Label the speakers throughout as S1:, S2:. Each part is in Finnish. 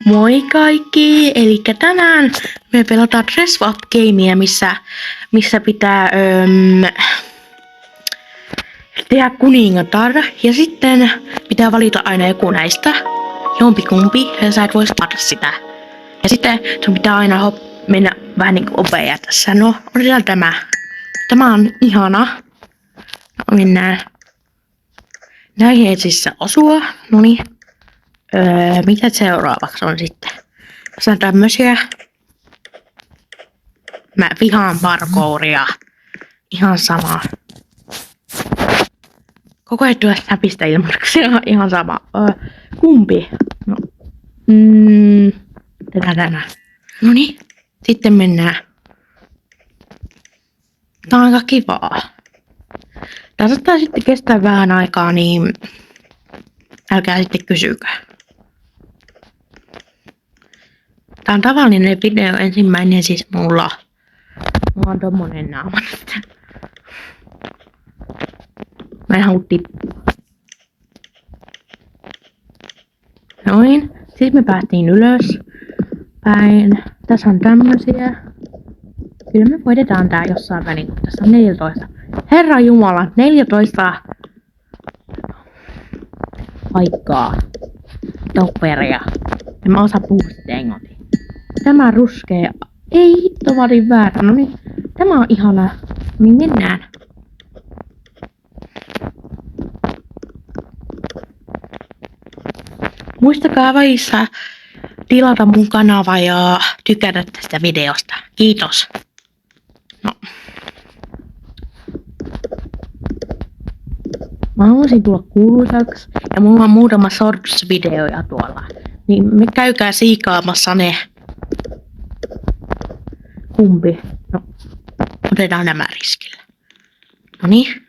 S1: Moi kaikki! Eli tänään me pelataan Dress Up Gamea, missä pitää tehdä kuningatar. Ja sitten pitää valita aina joku näistä. Jompikumpi, ja sä et voi saada sitä. Ja sitten sun pitää aina mennä vähän niinku opea tässä. No, otetaan tämä. Tämä on ihana. No, mennään. Näihin etsissä osua. Noniin. Mitä seuraavaksi on sitten? Tässä on tämmösiä. Mä vihaan parkouria. Ihan sama. Koko ajan tulee näpistä ilmoituksia. Ihan sama. Kumpi? No. Tehdään tänään. Noniin. Sitten mennään. Tää on aika kivaa. Tää saattaa sitten kestää vähän aikaa, niin älkää sitten kysykö. Tää on tavallinen video, ensimmäinen siis mulla on tommonen naama nyt. Mä en halua tippua. Noin. Siis me päästiin ylös päin. Tässä on tämmösiä. Kyllä me voitetaan tää jossain väliin, kun tässä on 14. Herra Jumala, 14 aikaa. Toperia. En mä osaa puhua sitä englantia. Tämä ruskea. Ei hitto, mä olin väärä. No niin. Tämä on ihana. Niin mennään. Muistakaa välissä tilata mun kanava ja tykätä tästä videosta. Kiitos. No. Mä haluaisin tulla kuuluisaksi ja mulla on muutama shorts-videoja tuolla. Niin me käykää siikaamassa ne. Kumpi? No, otetaan nämä riskillä. Noniin.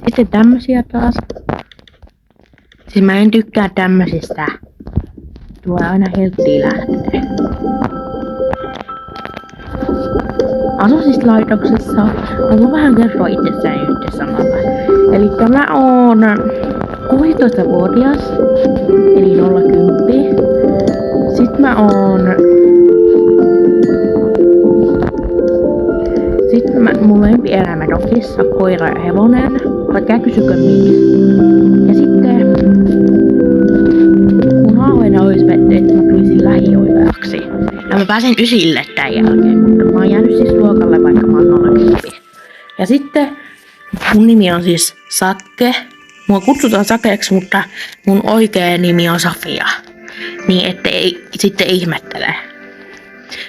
S1: Sitten tämmösiä taas. Siis mä en tykkää tämmöisistä. Tulee aina helttiä lähtee. Asun siis laitoksessa. Mä voin vähän kertoa itsessään nyt samalla. Eli mä oon 16-vuotias. Eli 010. Sitten mun lempielämä on kissa, koira ja hevonen. Vaikka kysykö miksi. Ja sitten mun haaveena olisi, että mä tulisin lähihoitajaksi. Ja mä pääsen ysille tän jälkeen, mutta mä oon jäänyt siis luokalle, vaikka mä oon 010. Ja sitten mun nimi on siis Sakke. Mua kutsutaan Sakeeksi, mutta mun oikea nimi on Safia. Niin ettei sitten ihmettele.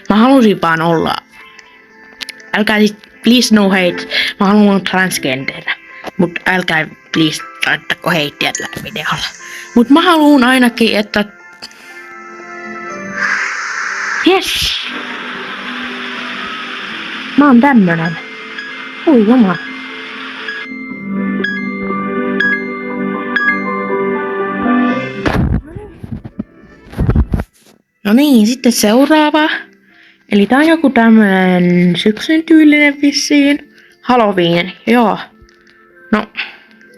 S1: Mä halusin vaan olla. Älkää siis please no hate. Mä haluan olla transgender. Mut älkää please laittako heittiä tällä videolla. Mut mä haluun ainakin, että yes! Mä oon tämmönen. Oi jumala. No niin, sitten seuraava. Eli tää on joku tämmönen syksyn tyylinen vissiin. Halloween, joo. No,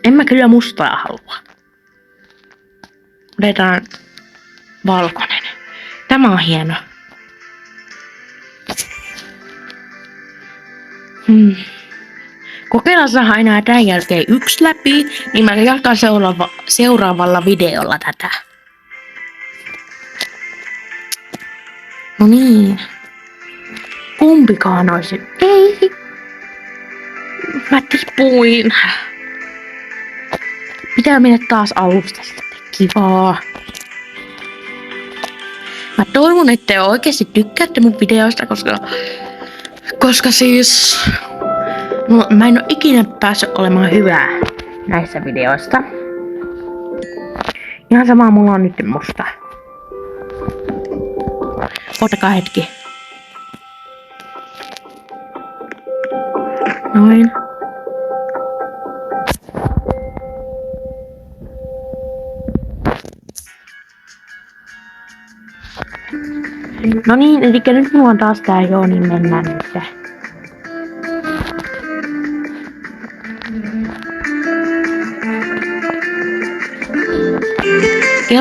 S1: en mä kyllä mustaa halua. Otetaan valkoinen. Tämä on hieno. Kokeillaan saada aina tämän jälkeen 1 läpi, niin mä jatkan seuraavalla videolla tätä. No niin. Kumpikaan olisi. Ei. Mä tippuin. Pitää mennä taas alusta sitten. Kivaa. Mä toivon, että te oikeesti tykkäätte mun videoista, koska siis mä en oo ikinä päässyt olemaan hyvää näissä videoista. Ihan sama mulla on nyt musta. Ottakaa hetki. Noin. No niin, eli nyt mulla on taas tää joo, niin mennään nyt.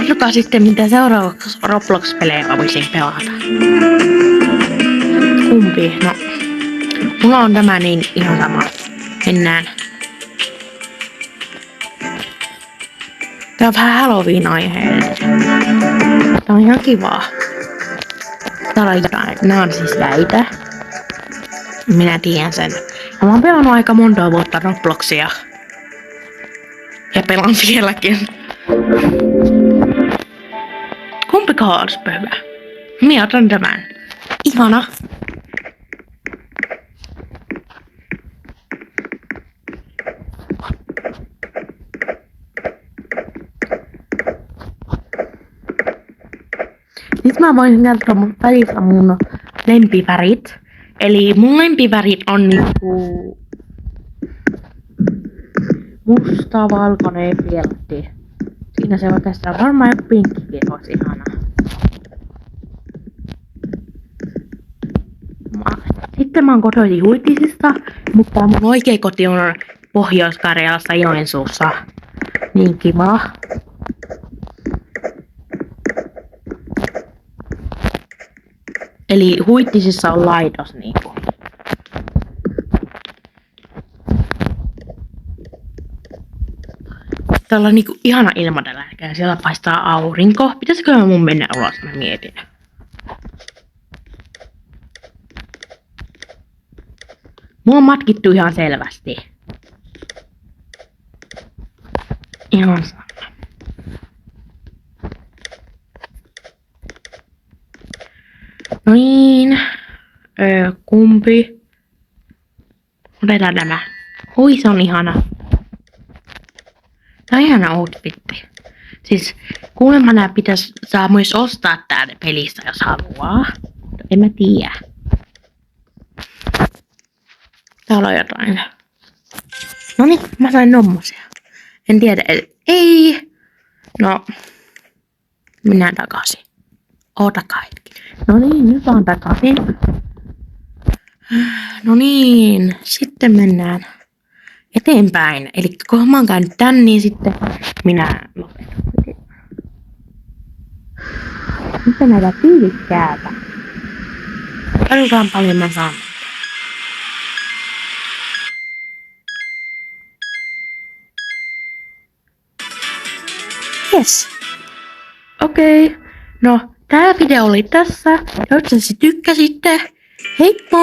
S1: kertokaa sitten, mitä seuraavaksi Roblox-pelejä mä voisin pelata. Kumpi? No, mulla on tämä niin ihan sama. Mennään. Tää on vähän Halloween-aiheellinen. Tää on ihan kivaa. Täällä on jotain. Nää on siis jäitä. Minä tiedän sen. Ja mä oon pelannut aika monta vuotta Robloxia. Ja pelaan vieläkin. Kumpikaan olisi hyvä. Minä otan tämän. Ihana. Nyt mä voisin kertoa mun välistä mun lempivärit. Eli mun lempivärit on niinku musta, valkoinen ja viltti. Siinä se oikeastaan varmaan joku pinkkikin olisi ihana. Sitten mä oon kotoisin Huittisista, mutta mun oikea koti on Pohjois-Karjalassa Joensuussa. Niin kiva. Eli Huittisissa on laitos niinku. Täällä on niinku ihana ilma tällä hetkellä. Siellä paistaa aurinko. Pitäisikö mun mennä ulos? Mä mietin. Mua on matkittu ihan selvästi. Ihan sama. No niin. Kumpi? Otetaan tämä. Oi, se on ihana. Tää on ihana outfitti. Siis kuulemma nää saa myös ostaa täällä pelissä, jos haluaa. En mä tiedä. Täällä on jotain. Noniin, mä sain nommosia. En tiedä, ei. No, mennään takaisin. Ootakaa hetki. No niin, nyt on takaisin. No niin, sitten mennään eteenpäin. Eli kun mä oon käynyt tän, niin sitten minä lopetan. Nyt on näitä tyylikkäätä. Katsotaan paljon mä saan. Yes. Okei. No, tää video oli tässä. Toivottavasti tykkäsitte. Heippa!